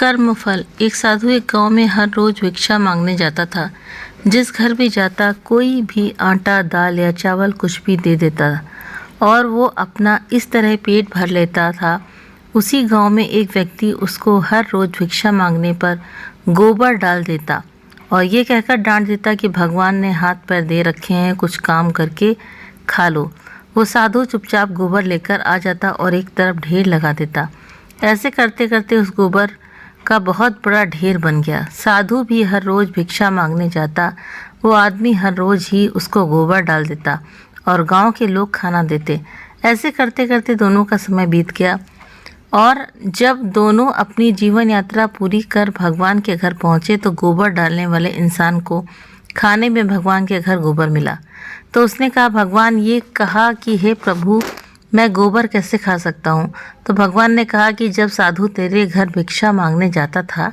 कर्मफल। एक साधु एक गांव में हर रोज भिक्षा मांगने जाता था। जिस घर भी जाता कोई भी आटा दाल या चावल कुछ भी दे देता और वो अपना इस तरह पेट भर लेता था। उसी गांव में एक व्यक्ति उसको हर रोज भिक्षा मांगने पर गोबर डाल देता और ये कहकर डांट देता कि भगवान ने हाथ पैर दे रखे हैं, कुछ काम करके खा लो। वो साधु चुपचाप गोबर लेकर आ जाता और एक तरफ ढेर लगा देता। ऐसे करते करते उस गोबर का बहुत बड़ा ढेर बन गया। साधु भी हर रोज भिक्षा मांगने जाता, वो आदमी हर रोज ही उसको गोबर डाल देता और गांव के लोग खाना देते। ऐसे करते करते दोनों का समय बीत गया और जब दोनों अपनी जीवन यात्रा पूरी कर भगवान के घर पहुँचे तो गोबर डालने वाले इंसान को खाने में भगवान के घर गोबर मिला। तो उसने कहा, भगवान ये कहा कि हे प्रभु, मैं गोबर कैसे खा सकता हूँ? तो भगवान ने कहा कि जब साधु तेरे घर भिक्षा मांगने जाता था,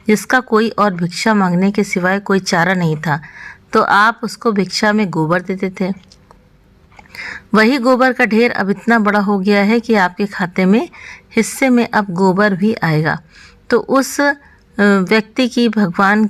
जिसका कोई और भिक्षा मांगने के सिवाय कोई चारा नहीं था, तो आप उसको भिक्षा में गोबर देते थे। वही गोबर का ढेर अब इतना बड़ा हो गया है कि आपके खाते में हिस्से में अब गोबर भी आएगा। तो उस व्यक्ति की भगवान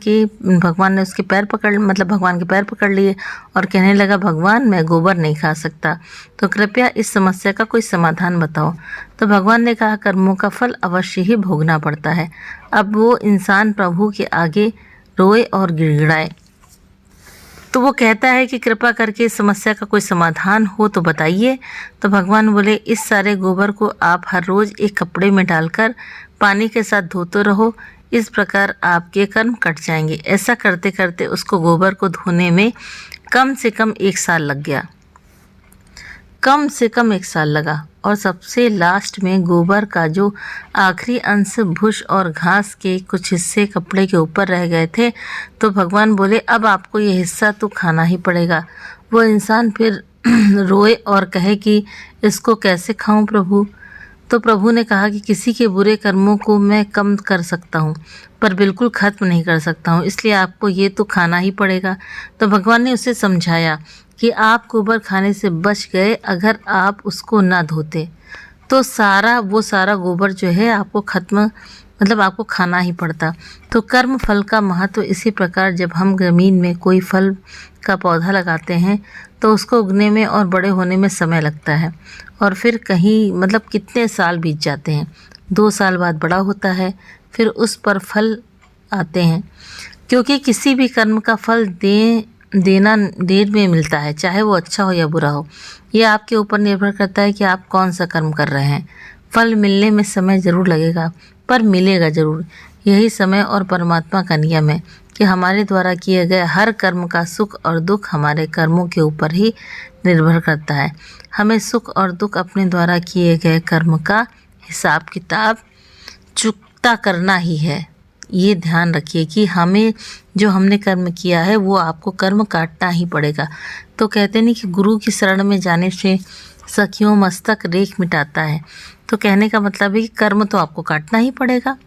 ने उसके पैर भगवान के पैर पकड़ लिए और कहने लगा, भगवान मैं गोबर नहीं खा सकता, तो कृपया इस समस्या का कोई समाधान बताओ। तो भगवान ने कहा, कर्मों का फल अवश्य ही भोगना पड़ता है। अब वो इंसान प्रभु के आगे रोए और गिड़गिड़ाए। तो वो कहता है कि कृपा करके इस समस्या का कोई समाधान हो तो बताइए। तो भगवान बोले, इस सारे गोबर को आप हर रोज़ एक कपड़े में डालकर पानी के साथ धोते रहो, इस प्रकार आपके कर्म कट जाएंगे। ऐसा करते करते उसको गोबर को धोने में कम से कम 1 साल लग गया। कम से कम 1 साल लगा और सबसे लास्ट में गोबर का जो आखिरी अंश भूस और घास के कुछ हिस्से कपड़े के ऊपर रह गए थे। तो भगवान बोले, अब आपको ये हिस्सा तो खाना ही पड़ेगा। वो इंसान फिर रोए और कहे कि इसको कैसे खाऊं प्रभु? तो प्रभु ने कहा कि किसी के बुरे कर्मों को मैं कम कर सकता हूँ पर बिल्कुल ख़त्म नहीं कर सकता हूँ, इसलिए आपको ये तो खाना ही पड़ेगा। तो भगवान ने उसे समझाया कि आप गोबर खाने से बच गए, अगर आप उसको ना धोते तो वो सारा गोबर जो है आपको आपको खाना ही पड़ता। तो कर्म फल का महत्व इसी प्रकार, जब हम ज़मीन में कोई फल का पौधा लगाते हैं तो उसको उगने में और बड़े होने में समय लगता है और फिर कितने साल बीत जाते हैं। 2 साल बाद बड़ा होता है, फिर उस पर फल आते हैं। क्योंकि किसी भी कर्म का फल देना देर में मिलता है, चाहे वो अच्छा हो या बुरा हो। ये आपके ऊपर निर्भर करता है कि आप कौन सा कर्म कर रहे हैं। फल मिलने में समय ज़रूर लगेगा पर मिलेगा ज़रूर। यही समय और परमात्मा का नियम है कि हमारे द्वारा किए गए हर कर्म का सुख और दुख हमारे कर्मों के ऊपर ही निर्भर करता है। हमें सुख और दुख अपने द्वारा किए गए कर्म का हिसाब किताब चुकता करना ही है। ये ध्यान रखिए कि हमने कर्म किया है वो आपको कर्म काटना ही पड़ेगा। तो कहते नहीं कि गुरु की शरण में जाने से सखियों मस्तक रेख मिटाता है। तो कहने का मतलब है कि कर्म तो आपको काटना ही पड़ेगा।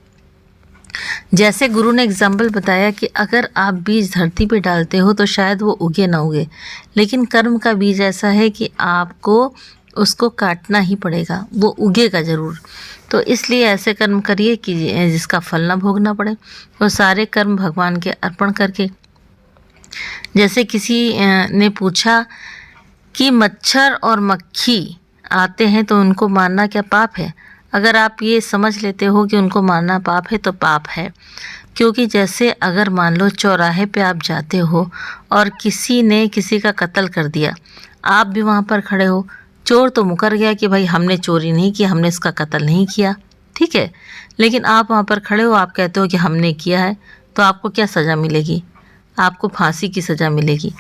जैसे गुरु ने एग्जाम्पल बताया कि अगर आप बीज धरती पे डालते हो तो शायद वो उगे ना उगे, लेकिन कर्म का बीज ऐसा है कि आपको उसको काटना ही पड़ेगा, वो उगेगा ज़रूर। तो इसलिए ऐसे कर्म करिए कि जिसका फल ना भोगना पड़े। वो सारे कर्म भगवान के अर्पण करके, जैसे किसी ने पूछा कि मच्छर और मक्खी आते हैं तो उनको मारना क्या पाप है? अगर आप ये समझ लेते हो कि उनको मारना पाप है तो पाप है। क्योंकि जैसे अगर मान लो चौराहे पे आप जाते हो और किसी ने किसी का कत्ल कर दिया, आप भी वहाँ पर खड़े हो, चोर तो मुकर गया कि भाई हमने चोरी नहीं की, हमने इसका कत्ल नहीं किया, ठीक है, लेकिन आप वहाँ पर खड़े हो, आप कहते हो कि हमने किया है, तो आपको क्या सज़ा मिलेगी? आपको फांसी की सज़ा मिलेगी।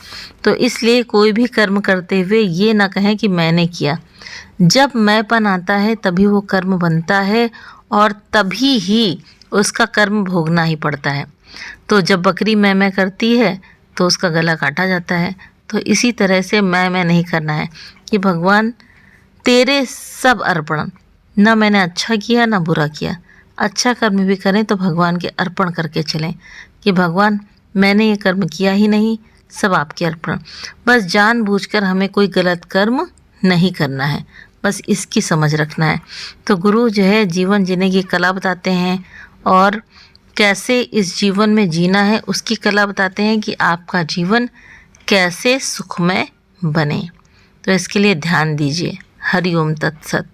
तो इसलिए कोई भी कर्म करते हुए ये ना कहें कि मैंने किया। जब मैंपन आता है तभी वो कर्म बनता है और तभी ही उसका कर्म भोगना ही पड़ता है। तो जब बकरी मैं करती है तो उसका गला काटा जाता है। तो इसी तरह से मैं नहीं करना है कि भगवान तेरे सब अर्पण, ना मैंने अच्छा किया ना बुरा किया। अच्छा कर्म भी करें तो भगवान के अर्पण करके चलें कि भगवान मैंने ये कर्म किया ही नहीं, सब आपके अर्पण। बस जानबूझकर हमें कोई गलत कर्म नहीं करना है, बस इसकी समझ रखना है। तो गुरु जो है जीवन जीने की कला बताते हैं और कैसे इस जीवन में जीना है उसकी कला बताते हैं कि आपका जीवन कैसे सुखमय बने। तो इसके लिए ध्यान दीजिए। हरि ओम तत्सत।